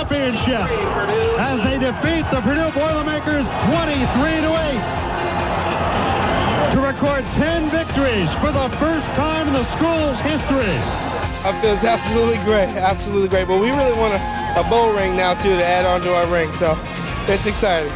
championship as they defeat the Purdue Boilermakers 23-8 to record 10 victories for the first time in the school's history. It feels absolutely great. But we really want a bowl ring now too to add on to our ring, so it's exciting.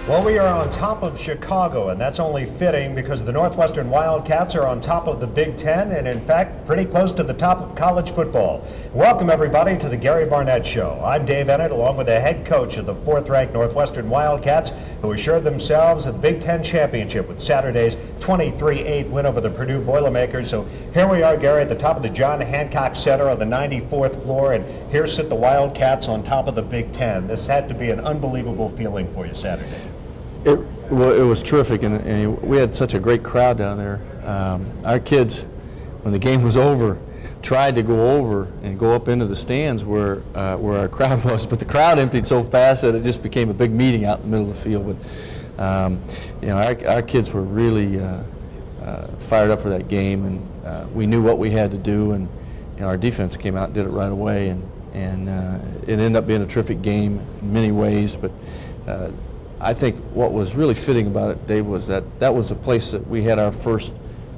Well, we are on top of Chicago, and that's only fitting because the Northwestern Wildcats are on top of the Big Ten and, in fact, pretty close to the top of college football. Welcome, everybody, to the Gary Barnett Show. I'm Dave Eanet, along with the head coach of the fourth-ranked Northwestern Wildcats, who assured themselves of the Big Ten championship with Saturday's 23-8 win over the Purdue Boilermakers. So here we are, Gary, at the top of the John Hancock Center on the 94th floor, and here sit the Wildcats on top of the Big Ten. This had to be an unbelievable feeling for you Saturday. It was terrific, and we had such a great crowd down there. Our kids, when the game was over, tried to go over and go up into the stands where our crowd was, but the crowd emptied so fast that it just became a big meeting out in the middle of the field. But our kids were really fired up for that game, and we knew what we had to do, and our defense came out and did it right away, and it ended up being a terrific game in many ways. But I think what was really fitting about it, Dave, was that was the place that we had our first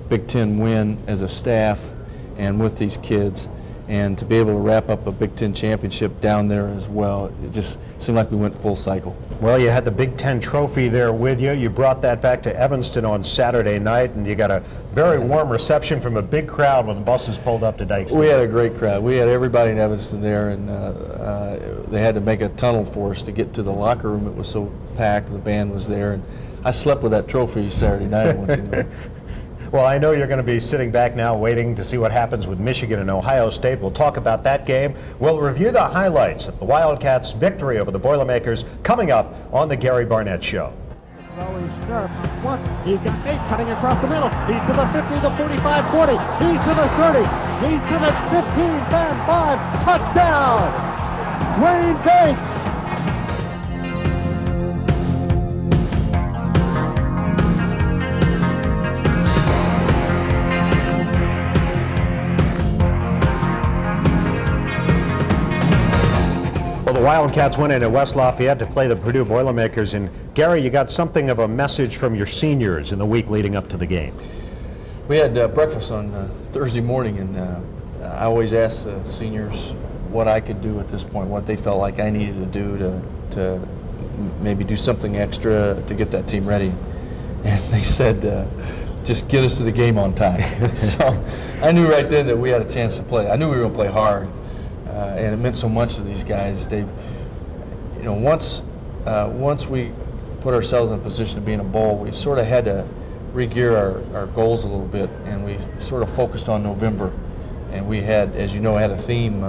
Big Ten win as a staff and with these kids, and to be able to wrap up a Big Ten championship down there as well, it just seemed like we went full cycle. Well, you had the Big Ten trophy there with you. You brought that back to Evanston on Saturday night, and you got a very warm reception from a big crowd when the buses pulled up to Dykes. We had a great crowd. We had everybody in Evanston there, and they had to make a tunnel for us to get to the locker room. It was so packed. The band was there, and I slept with that trophy Saturday night. Once you know. Well, I know you're going to be sitting back now waiting to see what happens with Michigan and Ohio State. We'll talk about that game. We'll review the highlights of the Wildcats' victory over the Boilermakers coming up on the Gary Barnett Show. Always sharp. Once he's got Bates cutting across the middle. He's to the 50, the 45, 40. He's to the 30. He's to the 15, 10, 5. Touchdown! Wayne Bates! Well, the Wildcats went into West Lafayette to play the Purdue Boilermakers, and Gary, you got something of a message from your seniors in the week leading up to the game. We had breakfast on Thursday morning, and I always asked the seniors what I could do at this point, what they felt like I needed to do to maybe do something extra to get that team ready. And they said, just get us to the game on time. So I knew right then that we had a chance to play. I knew we were going to play hard. And it meant so much to these guys, Dave. Once we put ourselves in a position to be in a bowl, we sort of had to re-gear our goals a little bit, and we sort of focused on November. And we had, as you know, had a theme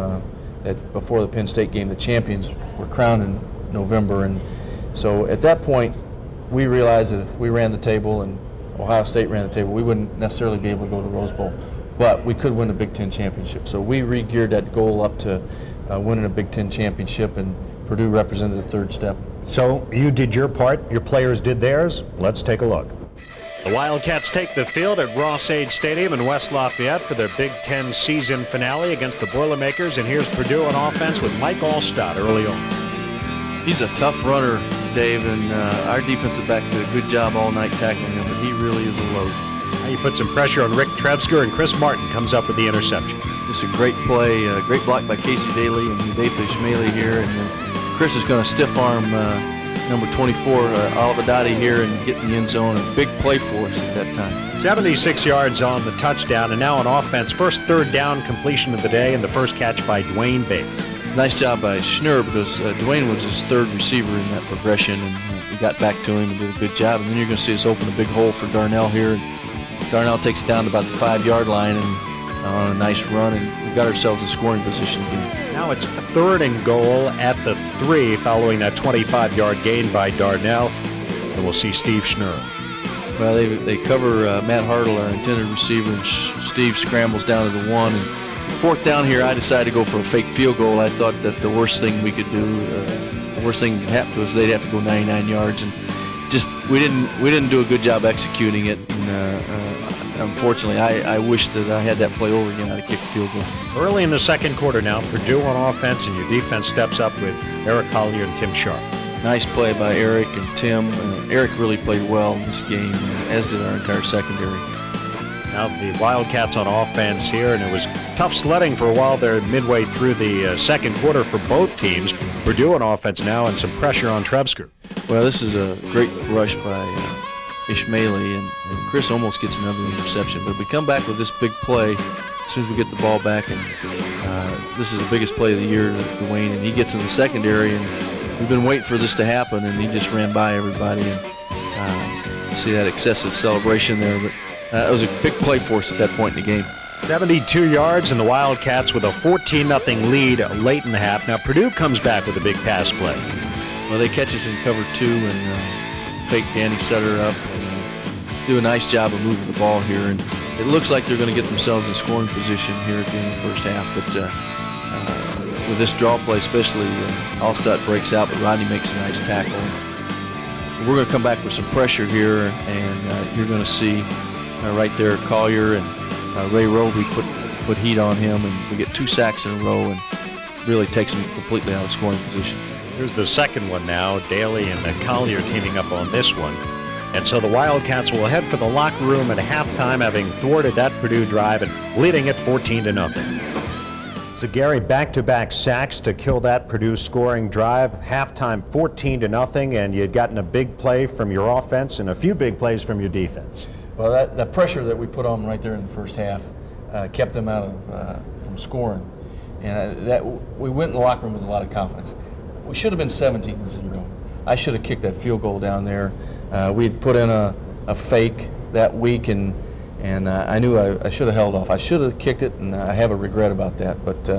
that before the Penn State game, the champions were crowned in November. And so at that point, we realized that if we ran the table and Ohio State ran the table, we wouldn't necessarily be able to go to Rose Bowl. But we could win a Big Ten championship. So we re-geared that goal up to winning a Big Ten championship, and Purdue represented the third step. So you did your part, your players did theirs. Let's take a look. The Wildcats take the field at Ross-Age Stadium in West Lafayette for their Big Ten season finale against the Boilermakers, and here's Purdue on offense with Mike Allstott early on. He's a tough runner, Dave, and our defensive back did a good job all night tackling him, but he really is a load. Now you put some pressure on Rick Trevsker, and Chris Martin comes up with the interception. Just a great play, great block by Casey Daly and Dave Ishmaeli here, and then Chris is going to stiff arm number 24, Olivedati here, and get in the end zone. A big play for us at that time. 76 yards on the touchdown, and now on offense, first third down completion of the day, and the first catch by Dwayne Bates. Nice job by Schnurr, because Dwayne was his third receiver in that progression, and we got back to him and did a good job. And then you're going to see us open a big hole for Darnell here. And Darnell takes it down to about the 5-yard line and on a nice run, and we got ourselves in scoring position again. Now it's a third and goal at the 3 following that 25-yard gain by Darnell. And we'll see Steve Schnurr. Well, they cover Matt Hartle, our intended receiver, and Steve scrambles down to the 1. And fourth down here, I decided to go for a fake field goal. I thought that the worst thing we could do, the worst thing that could happen to us, they'd have to go 99 yards, and just we didn't do a good job executing it. And unfortunately, I wish that I had that play over again. I'd have kicked a field goal. Early in the second quarter now, Purdue on offense, and your defense steps up with Eric Collier and Tim Sharp. Nice play by Eric and Tim. Eric really played well in this game, as did our entire secondary. Now the Wildcats on offense here, and it was tough sledding for a while there midway through the second quarter for both teams. Purdue on offense now, and some pressure on Trevsker. Well, this is a great rush by Ishmaeli, and Chris almost gets another interception. But we come back with this big play as soon as we get the ball back, and this is the biggest play of the year to Dwayne, and he gets in the secondary, and we've been waiting for this to happen, and he just ran by everybody, and see that excessive celebration there. But it was a big play for us at that point in the game. 72 yards, and the Wildcats with a 14-0 lead late in the half. Now Purdue comes back with a big pass play. Well, they catch us in cover 2 and fake Danny Sutter up and do a nice job of moving the ball here. And it looks like they're going to get themselves in scoring position here at the end of the first half. But with this draw play especially, Allstott breaks out, but Rodney makes a nice tackle. We're going to come back with some pressure here, and you're going to see right there Collier and Ray Roby put heat on him, and we get 2 sacks in a row and really takes him completely out of scoring position. Here's the second one now. Daly and Collier teaming up on this one. And so the Wildcats will head for the locker room at halftime, having thwarted that Purdue drive and leading it 14-0. So Gary, back-to-back sacks to kill that Purdue scoring drive. Halftime 14-0, and you'd gotten a big play from your offense and a few big plays from your defense. Well, that pressure that we put on them right there in the first half kept them out of from scoring, and that we went in the locker room with a lot of confidence. We should have been 17-0. I should have kicked that field goal down there. We had put in a fake that week, and I knew I should have held off. I should have kicked it, and I have a regret about that. But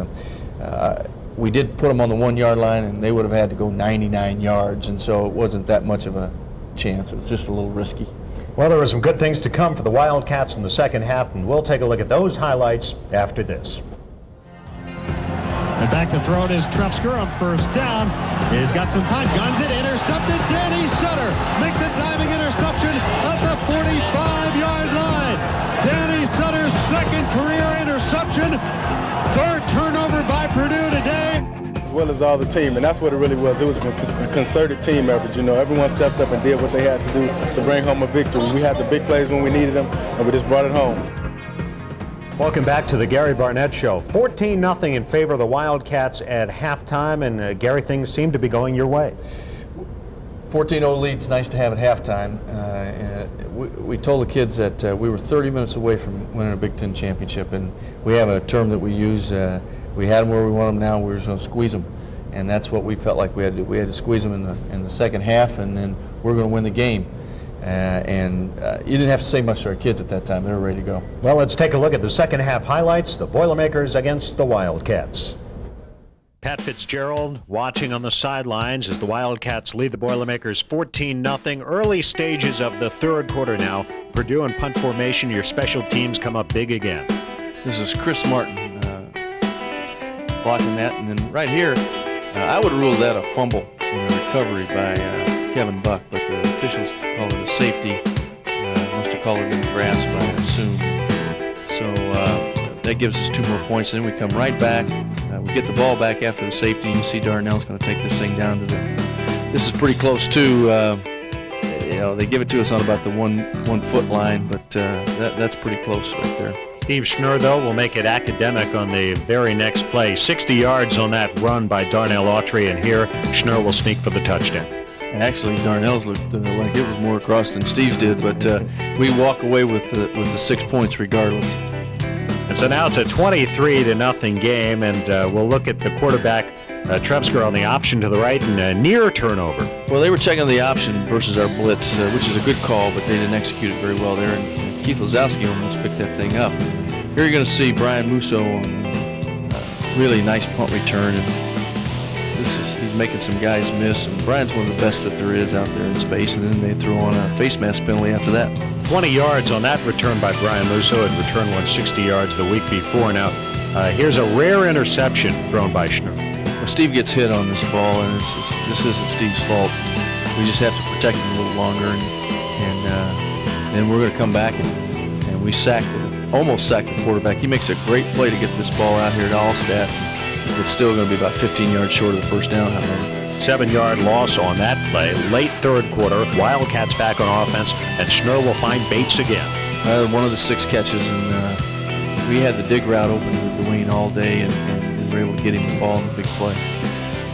we did put them on the 1-yard line, and they would have had to go 99 yards, and so it wasn't that much of a chance. It was just a little risky. Well, there were some good things to come for the Wildcats in the second half, and we'll take a look at those highlights after this. And back to throw it is Trevsker on first down. He's got some time, guns it, intercepted. Danny Sutter makes a diving interception at the 45-yard line. Danny Sutter's second career interception. Third turnover by Purdue today. As well as all the team, and that's what it really was. It was a concerted team effort. You know, everyone stepped up and did what they had to do to bring home a victory. We had the big plays when we needed them, and we just brought it home. Welcome back to the Gary Barnett Show. 14-0 in favor of the Wildcats at halftime, and Gary, things seem to be going your way. 14-0 lead's nice to have at halftime. We told the kids that we were 30 minutes away from winning a Big Ten championship, and we have a term that we use. We had them where we want them now. We were just going to squeeze them, and that's what we felt like we had to do. We had to squeeze them in the second half, and then we're going to win the game. You didn't have to say much to our kids at that time. They were ready to go. Well, let's take a look at the second half highlights. The Boilermakers against the Wildcats. Pat Fitzgerald watching on the sidelines as the Wildcats lead the Boilermakers 14-0. Early stages of the third quarter now. Purdue in punt formation. Your special teams come up big again. This is Chris Martin blocking that, and then right here, I would rule that a fumble in a recovery by Kevin Buck, but the officials call it a safety. Must have called it in the grasp, I assume. So that gives us 2 more points, and then we come right back. We get the ball back after the safety, and you see Darnell's going to take this thing down to this is pretty close too. They give it to us on about the one foot line, but that's pretty close right there. Steve Schnur, though, will make it academic on the very next play. 60 yards on that run by Darnell Autry, and here Schnur will sneak for the touchdown. Actually, Darnell's looked like it was more across than Steve's did, but we walk away with the 6 points regardless. And so now it's a 23-0 game, and we'll look at the quarterback, Trevsker, on the option to the right and a near turnover. Well, they were checking the option versus our blitz, which is a good call, but they didn't execute it very well there, and Keith Lazowski almost picked that thing up. Here you're going to see Brian Musso on really nice punt return, and he's making some guys miss, and Brian's one of the best that there is out there in space, and then they throw on a face mask penalty after that. 20 yards on that return by Brian Musso. Had returned 160 yards the week before. Now, here's a rare interception thrown by Schnur. Well, Steve gets hit on this ball, and this isn't Steve's fault. We just have to protect him a little longer, and then we're going to come back and and we almost sacked the quarterback. He makes a great play to get this ball out here to Allstat. It's still going to be about 15 yards short of the first down, however. 7-yard loss on that play. Late third quarter, Wildcats back on offense, and Schnurr will find Bates again. One of the 6 catches, and we had the dig route open with Dwayne all day, and we were able to get him the ball in the big play.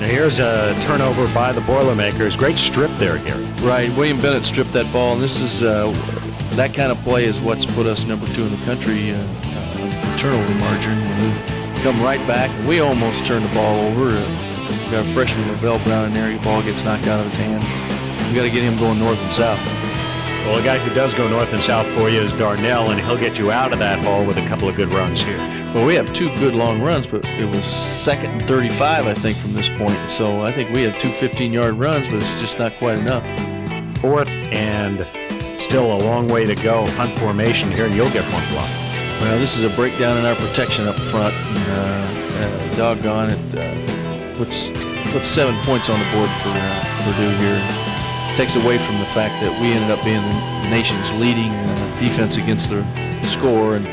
Now here's a turnover by the Boilermakers. Great strip there, Gary. Right, William Bennett stripped that ball, and this is that kind of play is what's put us number 2 in the country turnover margin. When we come right back, we almost turned the ball over. We got a freshman, Lavelle Brown, in there. The ball gets knocked out of his hand. We got to get him going north and south. Well, a guy who does go north and south for you is Darnell, and he'll get you out of that hole with a couple of good runs here. Well, we have 2 good long runs, but it was 2nd and 35, I think, from this point. So I think we had 2 15-yard runs, but it's just not quite enough. 4th and still a long way to go. Punt formation here, and you'll get one block. Well, this is a breakdown in our protection up front. And, doggone it, puts 7 points on the board for Purdue here. Takes away from the fact that we ended up being the nation's leading defense against the score, and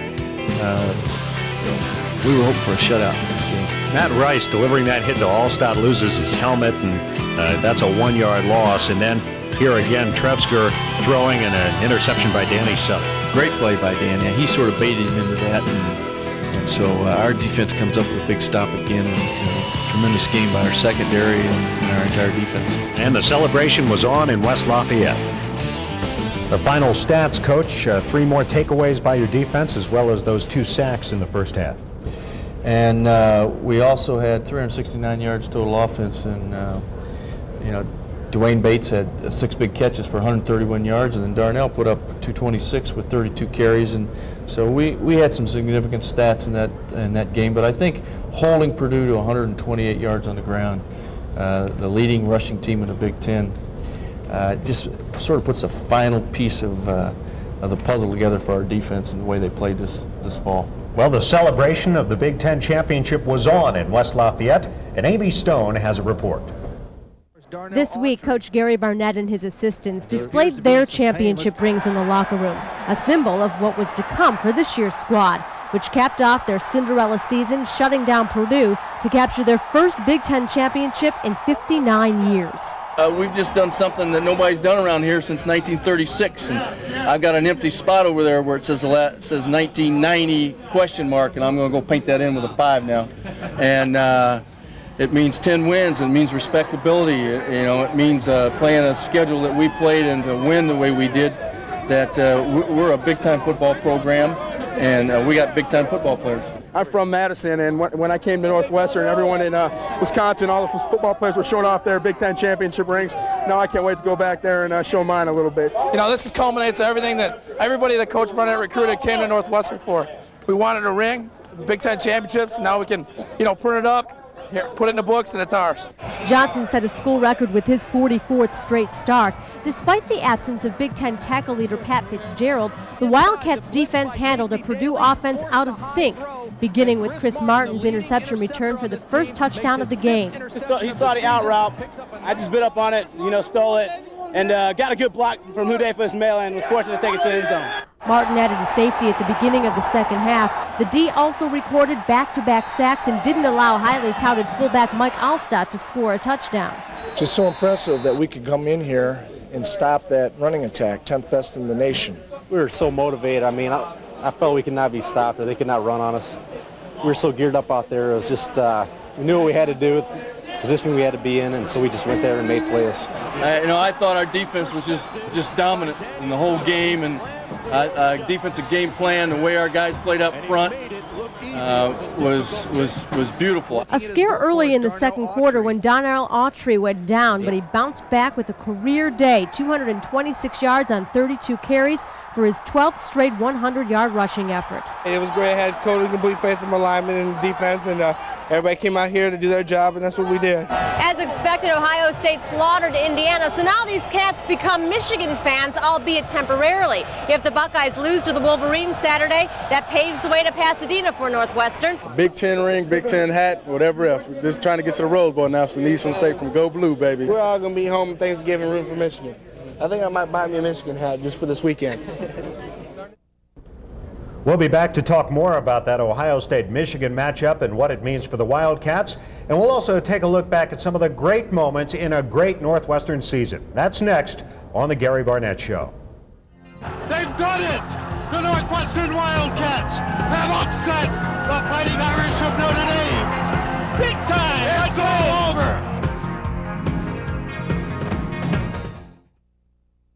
we were hoping for a shutout in this game. Matt Rice delivering that hit to Allstott, loses his helmet, and that's a 1-yard loss. And then here again, Trevsker throwing and an interception by Danny Sutter. Great play by Danny. He sort of baited him into that, and so our defense comes up with a big stop again, and tremendous game by our secondary and our entire defense. And the celebration was on in West Lafayette. The final stats, Coach, 3 more takeaways by your defense, as well as those 2 sacks in the first half. And we also had 369 yards total offense, and Dwayne Bates had 6 big catches for 131 yards, and then Darnell put up 226 with 32 carries, and so we had some significant stats in that game. But I think holding Purdue to 128 yards on the ground, the leading rushing team in the Big Ten, just sort of puts a final piece of the puzzle together for our defense and the way they played this fall. Well, the celebration of the Big Ten championship was on in West Lafayette, and Amy Stone has a report. This week, Coach Gary Barnett and his assistants displayed their championship rings in the locker room, a symbol of what was to come for this year's squad, which capped off their Cinderella season, shutting down Purdue to capture their first Big Ten championship in 59 years. We've just done something that nobody's done around here since 1936, and I've got an empty spot over there where it says 1990 question mark, and I'm going to go paint that in with a 5 now. And it means 10 wins. It means respectability. It means playing a schedule that we played and to win the way we did. That we're a big-time football program, and we got big-time football players. I'm from Madison, and when I came to Northwestern, everyone in Wisconsin, all the football players were showing off their Big Ten championship rings. Now I can't wait to go back there and show mine a little bit. This is culminates everything that everybody that Coach Barnett recruited came to Northwestern for. We wanted a ring, Big Ten championships. Now we can, print it up. Here, put it in the books, and it's ours. Johnson set a school record with his 44th straight start. Despite the absence of Big Ten tackle leader Pat Fitzgerald, the Wildcats defense handled a Purdue offense out of sync, beginning with Chris Martin's interception return for the first touchdown of the game. He saw the out route. I just bit up on it, stole it, and got a good block from Houday for his mail and was fortunate to take it to the end zone. Martin added a safety at the beginning of the second half. The D also recorded back-to-back sacks and didn't allow highly touted fullback Mike Allstott to score a touchdown. Just so impressive that we could come in here and stop that running attack, 10th best in the nation. We were so motivated. I felt we could not be stopped or they could not run on us. We were so geared up out there. It was just, we knew what we had to do, the position we had to be in, and so we just went there and made plays. I thought our defense was just dominant in the whole game, and defensive game plan, the way our guys played up front was beautiful. A scare early in the second quarter when Donnell Autry went down, but he bounced back with a career day, 226 yards on 32 carries for his 12th straight 100-yard rushing effort. It was great. I had total complete faith in my linemen and defense, and everybody came out here to do their job, and that's what we did. As expected, Ohio State slaughtered Indiana, so now these Cats become Michigan fans, albeit temporarily. If the Buckeyes lose to the Wolverines Saturday, that paves the way to Pasadena for Northwestern. Big Ten ring, Big Ten hat, whatever else. We're just trying to get to the Rose Bowl now, so we need some state from Go Blue, baby. We're all going to be home Thanksgiving room for Michigan. I think I might buy me a Michigan hat just for this weekend. We'll be back to talk more about that Ohio State-Michigan matchup and what it means for the Wildcats. And we'll also take a look back at some of the great moments in a great Northwestern season. That's next on The Gary Barnett Show. They've done it! The Northwestern Wildcats have upset the Fighting Irish of Notre Dame! Big time! It's all over!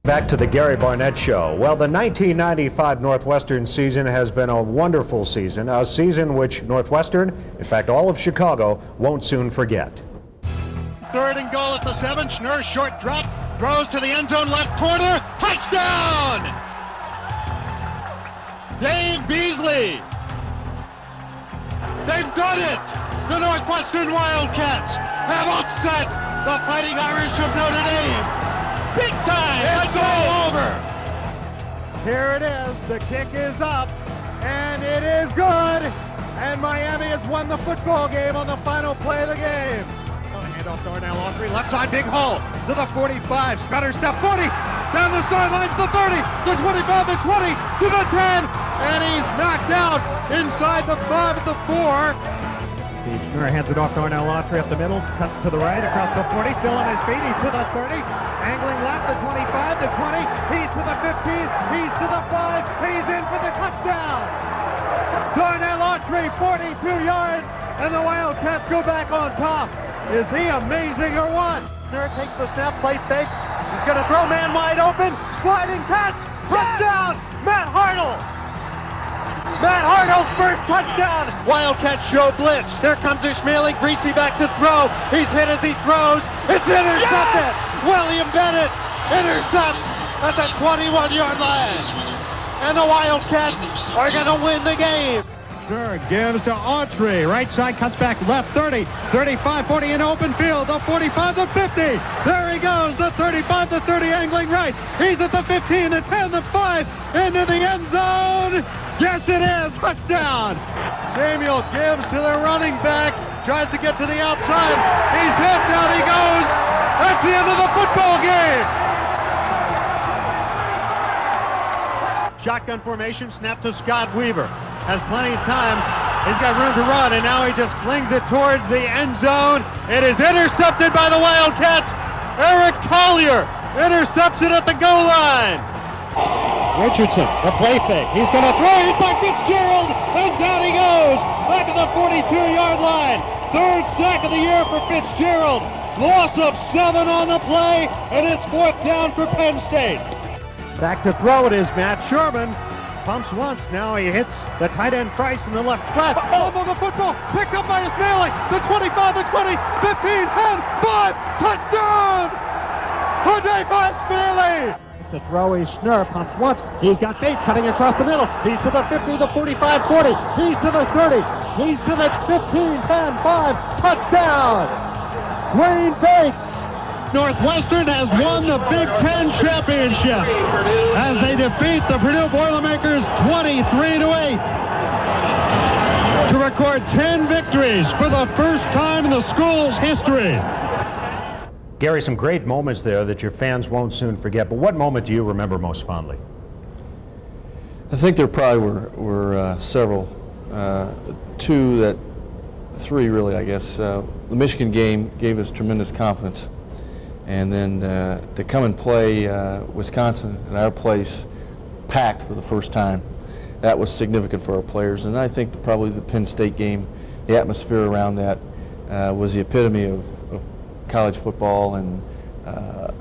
Back to the Gary Barnett Show. Well, the 1995 Northwestern season has been a wonderful season, a season which Northwestern, in fact all of Chicago, won't soon forget. 3rd and goal at the 7. Schnurr, short drop, throws to the end zone, left corner, touchdown! Dave Beasley. They've done it! The Northwestern Wildcats have upset the Fighting Irish of Notre Dame! Big time! It's all over! Here it is. The kick is up, and it is good. And Miami has won the football game on the final play of the game. Hand off Darnell Autry, left side, big hole to the 45. Stutter step 40, down the sidelines, the 30, the 25, the 20, to the 10, and he's knocked out inside the 5 at the 4. Steve Schnurr hands it off to Darnell Autry up the middle, cuts to the right, across the 40, still on his feet, he's to the 30, angling left, the 25, the 20, he's to the 15, he's to the 5, he's in for the touchdown! Darnell Autry, 42 yards, and the Wildcats go back on top. Is he amazing or what? Schnurr takes the snap, play fake, he's gonna throw man wide open, sliding catch, touchdown, Matt Hartle! Matt Hartle's first touchdown! Wildcats show blitz. Here comes Ishmaeli, Greasy back to throw. He's hit as he throws. It's intercepted! Yes! William Bennett intercepts at the 21-yard line. And the Wildcats are going to win the game. Schnurr gives to Autry. Right side, cuts back left, 30, 35, 40 in open field. The 45, the 50. There he goes, the 35, the 30 angling right. He's at the 15, the 10, the 5, into the end zone. Yes, it is. Touchdown. Samuel gives to the running back. Tries to get to the outside. He's hit. Down he goes. That's the end of the football game. Shotgun formation. Snap to Scott Weaver. Has plenty of time. He's got room to run, and now he just flings it towards the end zone. It is intercepted by the Wildcats. Eric Collier intercepts it at the goal line. Richardson, the play fake. He's going to throw it by Fitzgerald, and down he goes. Back to the 42-yard line. 3rd sack of the year for Fitzgerald. Loss of 7 on the play, and it's 4th down for Penn State. Back to throw it is Matt Sherman. Pumps once, now he hits the tight end Price in the left flat. Fumble the football, picked up by Ishmaeli. The 25, the 20, 15, 10, 5, touchdown! Hudayfa Ishmaeli! To throw is Schnurr, pumps once, he's got Bates cutting across the middle, he's to the 50, the 45, 40, he's to the 30, he's to the 15, 10, 5, touchdown! Dwayne Bates! Northwestern has won the Big Ten championship as they defeat the Purdue Boilermakers 23-8 to record 10 victories for the first time in the school's history. Gary, some great moments there that your fans won't soon forget, but what moment do you remember most fondly? I think there probably were several. Three really, I guess. The Michigan game gave us tremendous confidence. And then to come and play Wisconsin at our place, packed for the first time, that was significant for our players. And I think probably the Penn State game, the atmosphere around that was the epitome of college football and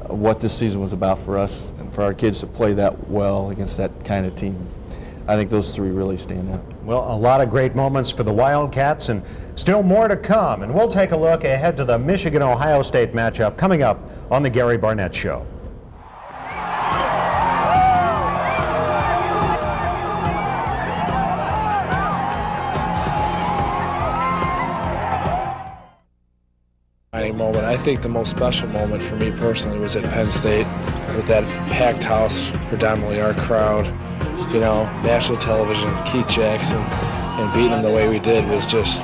what this season was about for us and for our kids to play that well against that kind of team. I think those three really stand out. Well, a lot of great moments for the Wildcats and still more to come. And we'll take a look ahead to the Michigan-Ohio State matchup coming up on The Gary Barnett Show. Moment. I think the most special moment for me personally was at Penn State with that packed house, predominantly our crowd, you know, national television, Keith Jackson, and beating them the way we did was just,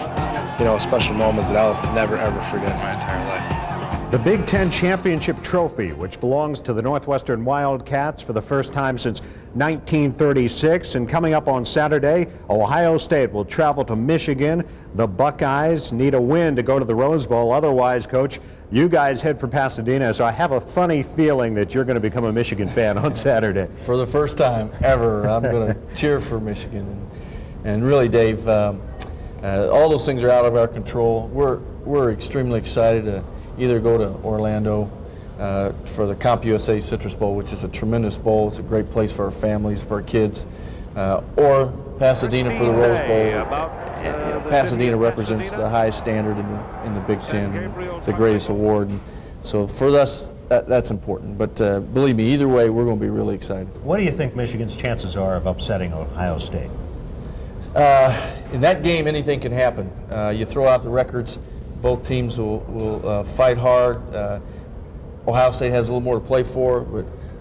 you know, a special moment that I'll never ever forget in my entire life. The Big Ten Championship Trophy, which belongs to the Northwestern Wildcats for the first time since 1936. And coming up on Saturday, Ohio State will travel to Michigan. The Buckeyes need a win to go to the Rose Bowl. Otherwise, Coach, you guys head for Pasadena. So I have a funny feeling that you're going to become a Michigan fan on Saturday. For the first time ever, I'm going to cheer for Michigan. And really, Dave, all those things are out of our control. We're extremely excited to either go to Orlando for the CompUSA Citrus Bowl, which is a tremendous bowl. It's a great place for our families, for our kids, or Pasadena for the Rose Bowl. Pasadena represents the highest standard in the Big Ten, and the greatest award. And so for us, that's important. But believe me, either way, we're going to be really excited. What do you think Michigan's chances are of upsetting Ohio State? In that game, anything can happen. You throw out the records. Both teams will fight hard. Ohio State has a little more to play for,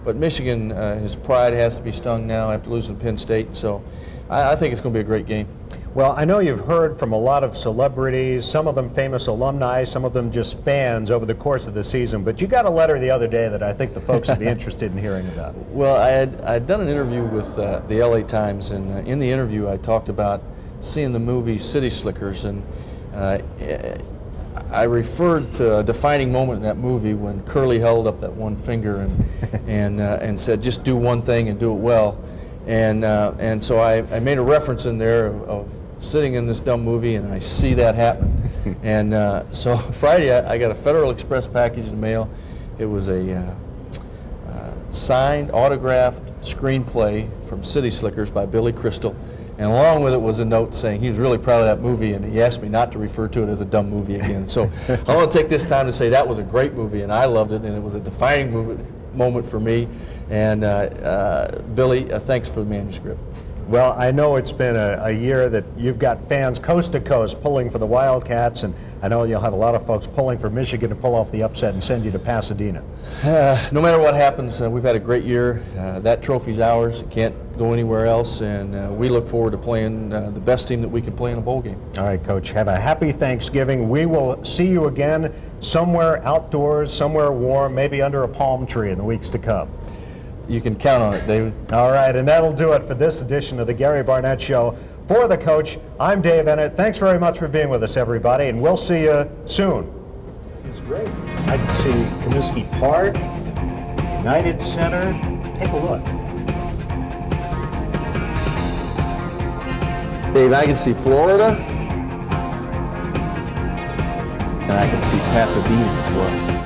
but Michigan, his pride has to be stung now after losing to Penn State. So I think it's going to be a great game. Well, I know you've heard from a lot of celebrities, some of them famous alumni, some of them just fans over the course of the season, but you got a letter the other day that I think the folks would be interested in hearing about. Well, I had done an interview with the LA Times, and in the interview I talked about seeing the movie City Slickers, and I referred to a defining moment in that movie when Curly held up that one finger and said, just do one thing and do it well. And so I made a reference in there of sitting in this dumb movie, and I see that happen. And so Friday I got a Federal Express package in the mail. It was a signed, autographed screenplay from City Slickers by Billy Crystal. And along with it was a note saying he was really proud of that movie, and he asked me not to refer to it as a dumb movie again. So I want to take this time to say that was a great movie, and I loved it, and it was a defining moment for me. And Billy, thanks for the manuscript. Well, I know it's been a year that you've got fans coast to coast pulling for the Wildcats, and I know you'll have a lot of folks pulling for Michigan to pull off the upset and send you to Pasadena. No matter what happens, we've had a great year. That trophy's ours. It can't go anywhere else, and we look forward to playing the best team that we can play in a bowl game. All right, Coach, have a happy Thanksgiving. We will see you again somewhere outdoors, somewhere warm, maybe under a palm tree in the weeks to come. You can count on it, David. All right, and that'll do it for this edition of the Gary Barnett Show. For the coach, I'm Dave Eanet. Thanks very much for being with us, everybody, and we'll see you soon. It's great. I can see Comiskey Park, United Center. Take a look. Dave, I can see Florida, and I can see Pasadena as well.